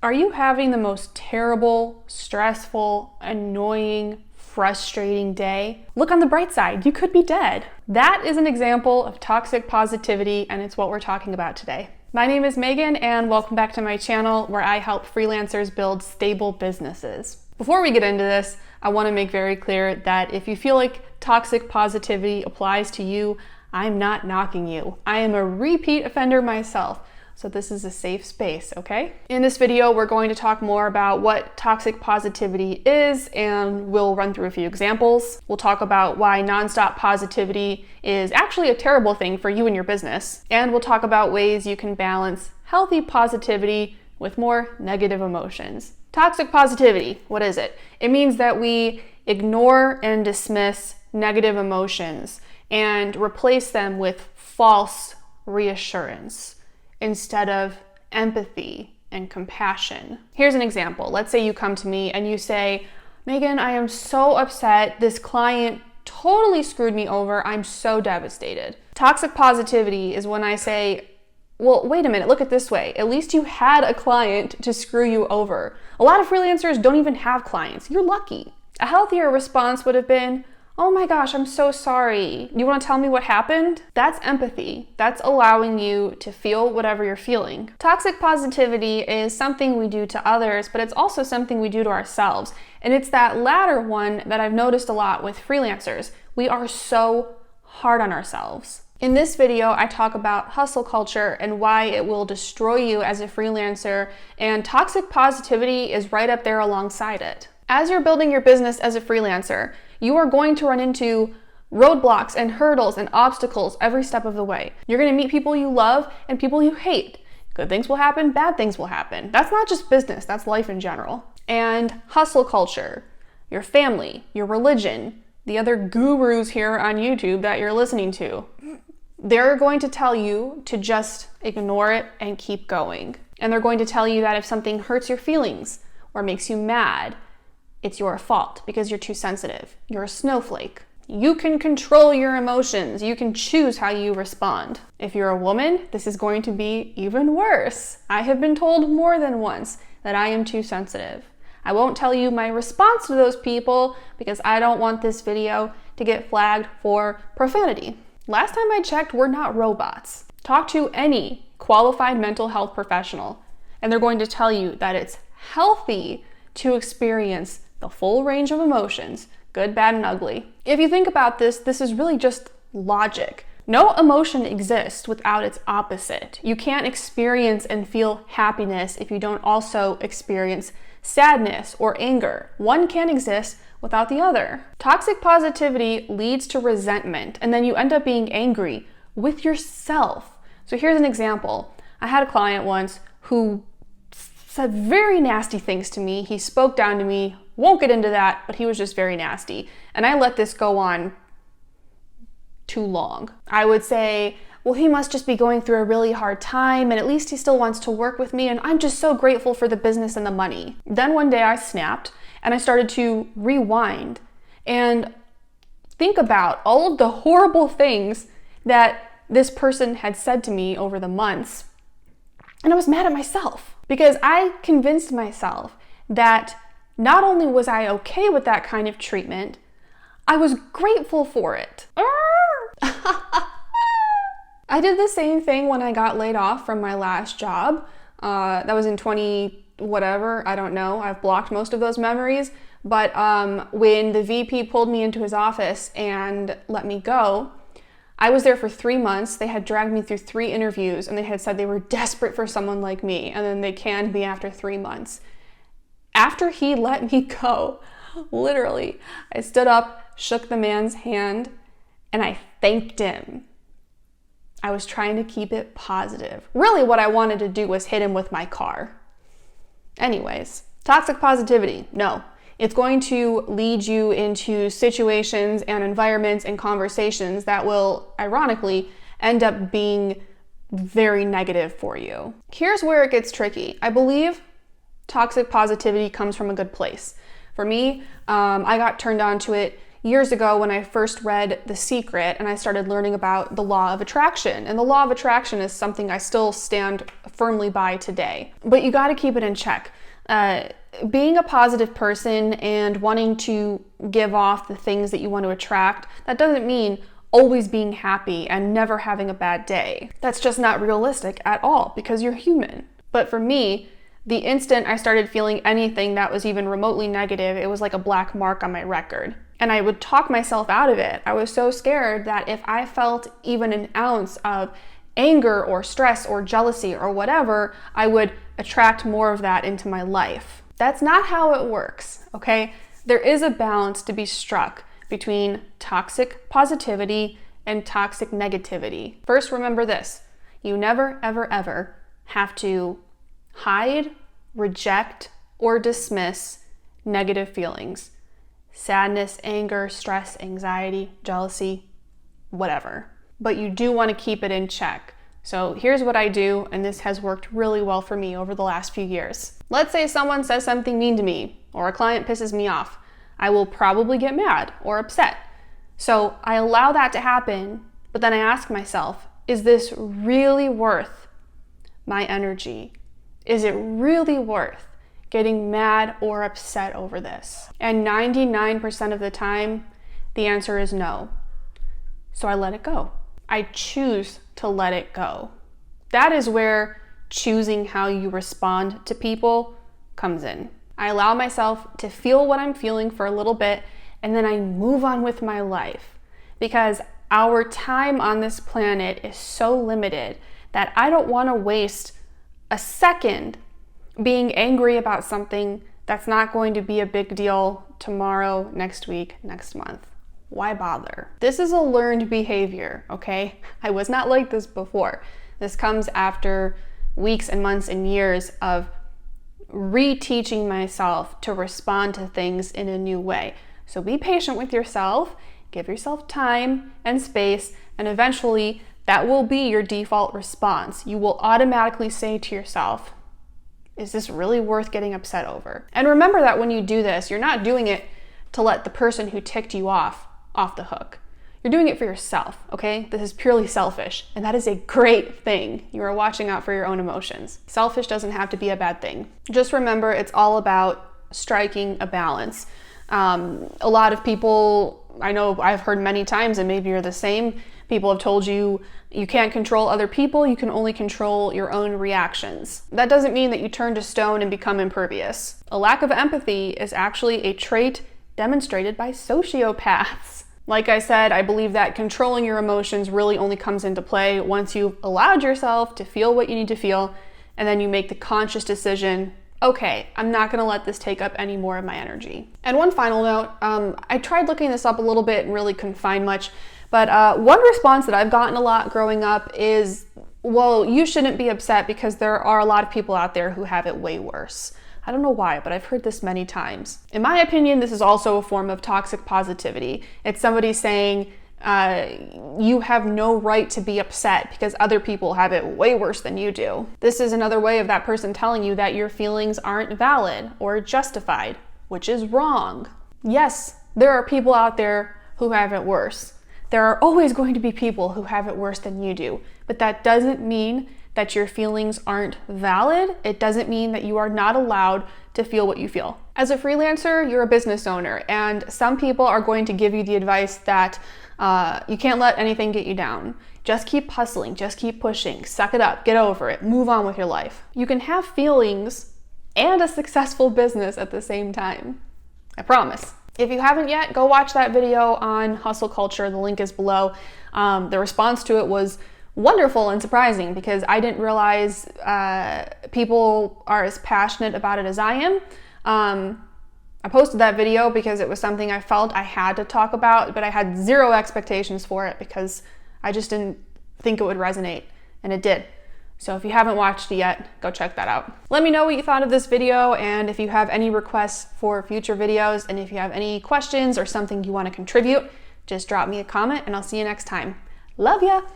Are you having the most terrible, stressful, annoying, frustrating day? Look on the bright side, you could be dead. That is an example of toxic positivity, and it's what we're talking about today. My name is Megan, and welcome back to my channel where I help freelancers build stable businesses. Before we get into this, I want to make very clear that if you feel like toxic positivity applies to you, I'm not knocking you. I am a repeat offender myself. So this is a safe space, okay? In this video, we're going to talk more about what toxic positivity is, and we'll run through a few examples. We'll talk about why nonstop positivity is actually a terrible thing for you and your business. And we'll talk about ways you can balance healthy positivity with more negative emotions. Toxic positivity, what is it? It means that we ignore and dismiss negative emotions and replace them with false reassurance instead of empathy and compassion. Here's an example. Let's say you come to me and you say, Megan, I am so upset. This client totally screwed me over. I'm so devastated. Toxic positivity is when I say, well, wait a minute, look at it this way. At least you had a client to screw you over. A lot of freelancers don't even have clients. You're lucky. A healthier response would have been, oh my gosh, I'm so sorry. You want to tell me what happened? That's empathy. That's allowing you to feel whatever you're feeling. Toxic positivity is something we do to others, but it's also something we do to ourselves. And it's that latter one that I've noticed a lot with freelancers. We are so hard on ourselves. In this video, I talk about hustle culture and why it will destroy you as a freelancer, and toxic positivity is right up there alongside it. As you're building your business as a freelancer, you are going to run into roadblocks and hurdles and obstacles every step of the way. You're going to meet people you love and people you hate. Good things will happen, bad things will happen. That's not just business, that's life in general. And hustle culture, your family, your religion, the other gurus here on YouTube that you're listening to, they're going to tell you to just ignore it and keep going. And they're going to tell you that if something hurts your feelings or makes you mad, it's your fault because you're too sensitive. You're a snowflake. You can control your emotions. You can choose how you respond. If you're a woman, this is going to be even worse. I have been told more than once that I am too sensitive. I won't tell you my response to those people because I don't want this video to get flagged for profanity. Last time I checked, we're not robots. Talk to any qualified mental health professional, and they're going to tell you that it's healthy to experience the full range of emotions, good, bad, and ugly. If you think about this, this is really just logic. No emotion exists without its opposite. You can't experience and feel happiness if you don't also experience sadness or anger. One can't exist without the other. Toxic positivity leads to resentment, and then you end up being angry with yourself. So here's an example. I had a client once who said very nasty things to me. He spoke down to me. Won't get into that, but he was just very nasty. And I let this go on too long. I would say, well, he must just be going through a really hard time, and at least he still wants to work with me, and I'm just so grateful for the business and the money. Then one day I snapped, and I started to rewind and think about all of the horrible things that this person had said to me over the months. And I was mad at myself because I convinced myself that not only was I okay with that kind of treatment, I was grateful for it. I did the same thing when I got laid off from my last job. That was in 20 whatever, I don't know. I've blocked most of those memories. But when the VP pulled me into his office and let me go, I was there for 3 months. They had dragged me through 3 interviews, and they had said they were desperate for someone like me, and then they canned me after 3 months. After he let me go, literally, I stood up, shook the man's hand, and I thanked him. I was trying to keep it positive. Really, what I wanted to do was hit him with my car. Anyways, toxic positivity, no. It's going to lead you into situations and environments and conversations that will, ironically, end up being very negative for you. Here's where it gets tricky. I believe toxic positivity comes from a good place. For me, I got turned on to it years ago when I first read The Secret and I started learning about the law of attraction. And the law of attraction is something I still stand firmly by today. But you got to keep it in check. Being a positive person and wanting to give off the things that you want to attract, that doesn't mean always being happy and never having a bad day. That's just not realistic at all because you're human. But for me, the instant I started feeling anything that was even remotely negative, it was like a black mark on my record. And I would talk myself out of it. I was so scared that if I felt even an ounce of anger or stress or jealousy or whatever, I would attract more of that into my life. That's not how it works, okay? There is a balance to be struck between toxic positivity and toxic negativity. First, remember this. You never, ever, ever have to hide, reject, or dismiss negative feelings. Sadness, anger, stress, anxiety, jealousy, whatever. But you do want to keep it in check. So here's what I do, and this has worked really well for me over the last few years. Let's say someone says something mean to me, or a client pisses me off. I will probably get mad or upset. So I allow that to happen, but then I ask myself, is this really worth my energy? Is it really worth getting mad or upset over this? And 99% of the time, the answer is no. So I let it go. I choose to let it go. That is where choosing how you respond to people comes in. I allow myself to feel what I'm feeling for a little bit, and then I move on with my life. Because our time on this planet is so limited that I don't want to waste a second being angry about something that's not going to be a big deal tomorrow, next week, next month. Why bother? This is a learned behavior, okay? I was not like this before. This comes after weeks and months and years of reteaching myself to respond to things in a new way. So be patient with yourself, give yourself time and space, and eventually that will be your default response. You will automatically say to yourself, is this really worth getting upset over? And remember that when you do this, you're not doing it to let the person who ticked you off the hook. You're doing it for yourself, okay? This is purely selfish, and that is a great thing. You are watching out for your own emotions. Selfish doesn't have to be a bad thing. Just remember, it's all about striking a balance. A lot of people, I know I've heard many times, and maybe you're the same, people have told you you can't control other people, you can only control your own reactions. That doesn't mean that you turn to stone and become impervious. A lack of empathy is actually a trait demonstrated by sociopaths. Like I said, I believe that controlling your emotions really only comes into play once you've allowed yourself to feel what you need to feel, and then you make the conscious decision, okay, I'm not gonna let this take up any more of my energy. And one final note, I tried looking this up a little bit and really couldn't find much, but one response that I've gotten a lot growing up is, well, you shouldn't be upset because there are a lot of people out there who have it way worse. I don't know why, but I've heard this many times. In my opinion, this is also a form of toxic positivity. It's somebody saying, you have no right to be upset because other people have it way worse than you do. This is another way of that person telling you that your feelings aren't valid or justified, which is wrong. Yes, there are people out there who have it worse. There are always going to be people who have it worse than you do, but that doesn't mean that your feelings aren't valid. It doesn't mean that you are not allowed to feel what you feel. As a freelancer, you're a business owner, and some people are going to give you the advice that you can't let anything get you down. Just keep hustling, just keep pushing, suck it up, get over it, move on with your life. You can have feelings and a successful business at the same time. I promise. If you haven't yet, go watch that video on hustle culture. The link is below. The response to it was wonderful and surprising because I didn't realize people are as passionate about it as I am. I posted that video because it was something I felt I had to talk about, but I had zero expectations for it because I just didn't think it would resonate, and it did. So if you haven't watched it yet, go check that out. Let me know what you thought of this video, and if you have any requests for future videos, and if you have any questions or something you want to contribute, just drop me a comment and I'll see you next time. Love ya!